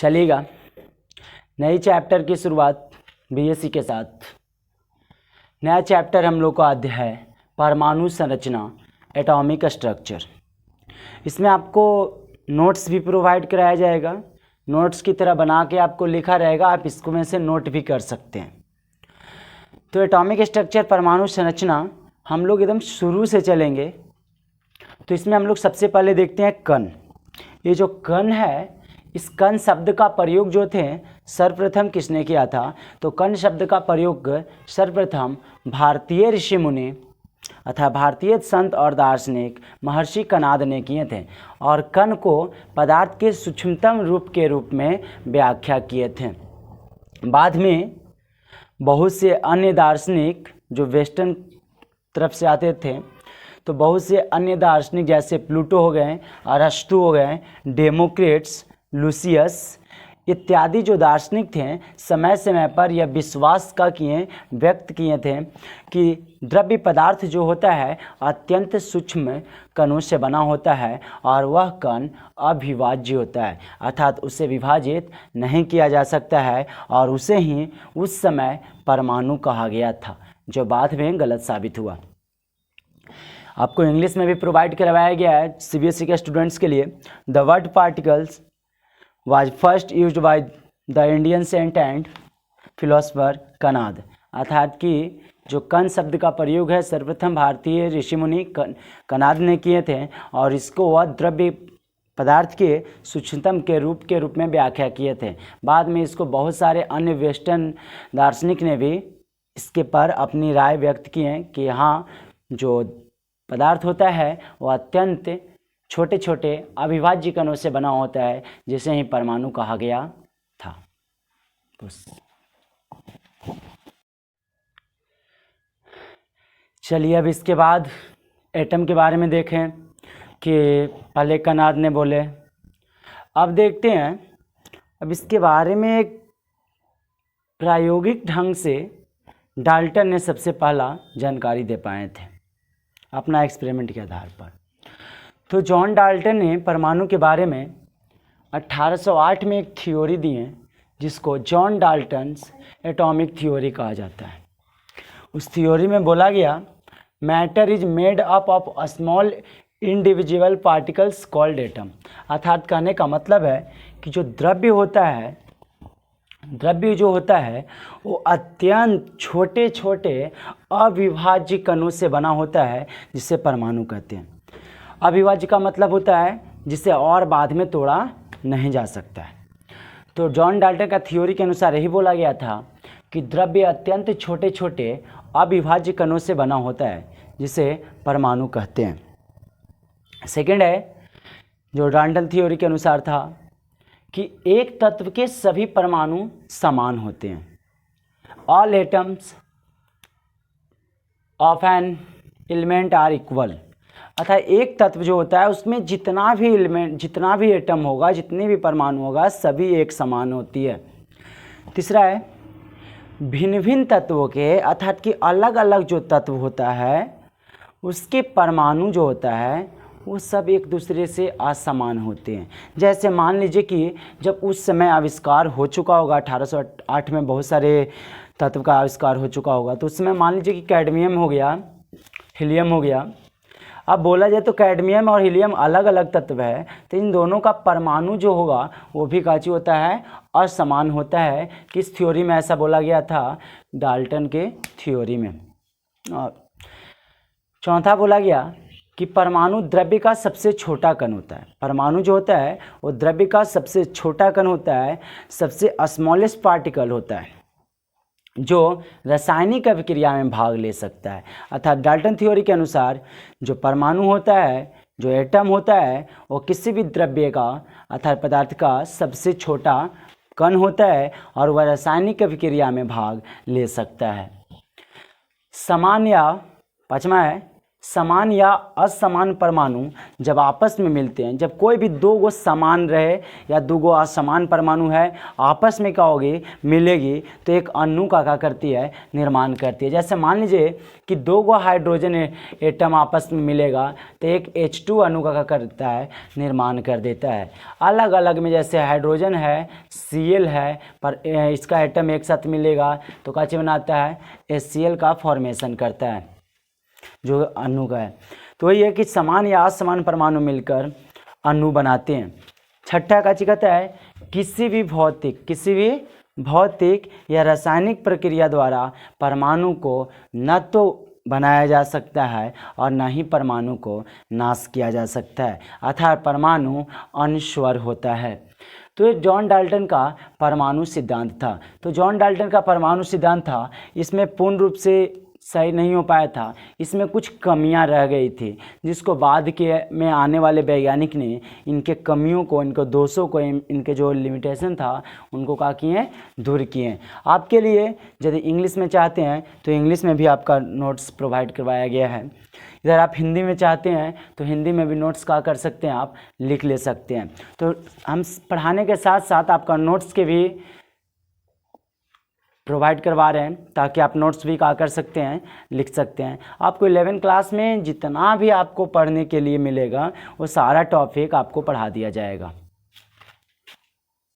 चलिएगा नई चैप्टर की शुरुआत बीएससी के साथ। नया चैप्टर हम लोग का अध्याय है परमाणु संरचना, एटॉमिक स्ट्रक्चर। इसमें आपको नोट्स भी प्रोवाइड कराया जाएगा, नोट्स की तरह बना के आपको लिखा रहेगा, आप इसको में से नोट भी कर सकते हैं। तो एटॉमिक स्ट्रक्चर, परमाणु संरचना हम लोग एकदम शुरू से चलेंगे। तो इसमें हम लोग सबसे पहले देखते हैं कण। ये जो कण है, इस कण शब्द का प्रयोग जो थे सर्वप्रथम किसने किया था? तो कण शब्द का प्रयोग सर्वप्रथम भारतीय ऋषि मुनि अर्थात भारतीय संत और दार्शनिक महर्षि कणाद ने किए थे और कण को पदार्थ के सूक्ष्मतम रूप के रूप में व्याख्या किए थे। बाद में बहुत से अन्य दार्शनिक जो वेस्टर्न तरफ से आते थे, तो बहुत से अन्य दार्शनिक जैसे प्लूटो हो गए, अरस्तु हो गए, डेमोक्रिटस, लुसियस इत्यादि जो दार्शनिक थे, समय समय पर यह विश्वास का व्यक्त किए थे कि द्रव्य पदार्थ जो होता है अत्यंत सूक्ष्म कणों से बना होता है और वह कण अविभाज्य होता है, अर्थात उसे विभाजित नहीं किया जा सकता है और उसे ही उस समय परमाणु कहा गया था, जो बाद में गलत साबित हुआ। आपको इंग्लिश में भी प्रोवाइड करवाया गया है सीबीएसई के स्टूडेंट्स के लिए। The word particles was first used by the Indian saint and philosopher Kanad, अर्थात कि जो कण शब्द का प्रयोग है सर्वप्रथम भारतीय ऋषि मुनि कणाद ने किए थे और इसको वह द्रव्य पदार्थ के सूक्ष्मतम के रूप में व्याख्या किए थे। बाद में इसको बहुत सारे अन्य वेस्टर्न दार्शनिक ने भी इसके पर अपनी राय व्यक्त की है कि हाँ, जो पदार्थ होता है वह अत्यंत छोटे छोटे अविभाज्य कणों से बना होता है, जिसे ही परमाणु कहा गया था। चलिए अब इसके बाद एटम के बारे में देखें कि पहले कणाद ने बोले। अब देखते हैं, अब इसके बारे में एक प्रायोगिक ढंग से डाल्टन ने सबसे पहला जानकारी दे पाए थे अपना एक्सपेरिमेंट के आधार पर। तो जॉन डाल्टन ने परमाणु के बारे में 1808 में एक थ्योरी दी है, जिसको जॉन डाल्टन्स एटॉमिक थ्योरी कहा जाता है। उस थ्योरी में बोला गया, matter is made up of small individual particles called atom, अर्थात कहने का मतलब है कि जो द्रव्य जो होता है वो अत्यंत छोटे छोटे अविभाज्य कणों से बना होता है, जिसे परमाणु कहते हैं। अविभाज्य का मतलब होता है जिसे और बाद में तोड़ा नहीं जा सकता है। तो जॉन डाल्टन का थ्योरी के अनुसार यही बोला गया था कि द्रव्य अत्यंत छोटे छोटे अविभाज्य कणों से बना होता है, जिसे परमाणु कहते हैं। सेकंड है, जो डाल्टन थ्योरी के अनुसार था कि एक तत्व के सभी परमाणु समान होते हैं। All atoms of an element are equal, अर्थात एक तत्व जो होता है उसमें जितना भी एटम होगा, जितने भी परमाणु होगा, सभी एक समान होती है। तीसरा है, भिन्न भिन्न तत्वों के अर्थात कि अलग अलग जो तत्व होता है उसके परमाणु जो होता है वो सब एक दूसरे से असमान होते हैं। जैसे मान लीजिए कि जब उस समय आविष्कार हो चुका होगा, 1808 में बहुत सारे तत्व का आविष्कार हो चुका होगा, तो उस समय मान लीजिए कि कैडमियम हो गया, हीलियम हो गया। अब बोला जाए तो कैडमियम और हीलियम अलग अलग तत्व है, तो इन दोनों का परमाणु जो होगा वो भी काची होता है, असमान होता है। किस थ्योरी में ऐसा बोला गया था? डाल्टन के थ्योरी में। और चौथा बोला गया कि परमाणु द्रव्य का सबसे छोटा कण होता है। परमाणु जो होता है वो द्रव्य का सबसे छोटा कण होता है, सबसे स्मॉलेस्ट पार्टिकल होता है, जो रासायनिक अभिक्रिया में भाग ले सकता है। अर्थात डाल्टन थ्योरी के अनुसार जो परमाणु होता है, जो एटम होता है, वो किसी भी द्रव्य का अर्थात पदार्थ का सबसे छोटा कण होता है और वह रासायनिक अभिक्रिया में भाग ले सकता है। समान या पांचवा है समान या असमान परमाणु जब आपस में मिलते हैं, जब कोई भी दो गो समान रहे या दो गो असमान परमाणु है आपस में क्या होगी, मिलेगी, तो एक अणु का क्या करती है, निर्माण करती है। जैसे मान लीजिए कि दो गो हाइड्रोजन एटम आपस में मिलेगा तो एक H2 अणु का क्या करता है, निर्माण कर देता है। अलग अलग में जैसे हाइड्रोजन है, Cl है, पर इसका एटम एक साथ मिलेगा तो क्या चीज़ बनाता है, HCl का फॉर्मेशन करता है जो अणु का है। तो वही है कि समान या असमान परमाणु मिलकर अणु बनाते हैं। छठा का चीज कहता है किसी भी भौतिक या रासायनिक प्रक्रिया द्वारा परमाणु को न तो बनाया जा सकता है और न ही परमाणु को नाश किया जा सकता है, अर्थात परमाणु अनश्वर होता है। तो ये जॉन डाल्टन का परमाणु सिद्धांत था। तो जॉन डाल्टन का परमाणु सिद्धांत था, इसमें पूर्ण रूप से सही नहीं हो पाया था, इसमें कुछ कमियां रह गई थी, जिसको बाद के में आने वाले वैज्ञानिक ने इनके कमियों को, इनको दोषों को, इनके जो लिमिटेशन था उनको क्या किए, दूर किए। आपके लिए यदि इंग्लिश में चाहते हैं तो इंग्लिश में भी आपका नोट्स प्रोवाइड करवाया गया है। इधर आप हिंदी में चाहते हैं तो हिंदी में भी नोट्स क्या कर सकते हैं, आप लिख ले सकते हैं। तो हम पढ़ाने के साथ साथ आपका नोट्स के भी प्रोवाइड करवा रहे हैं ताकि आप नोट्स भी क्या कर सकते हैं, लिख सकते हैं। आपको 11 क्लास में जितना भी आपको पढ़ने के लिए मिलेगा वो सारा टॉपिक आपको पढ़ा दिया जाएगा।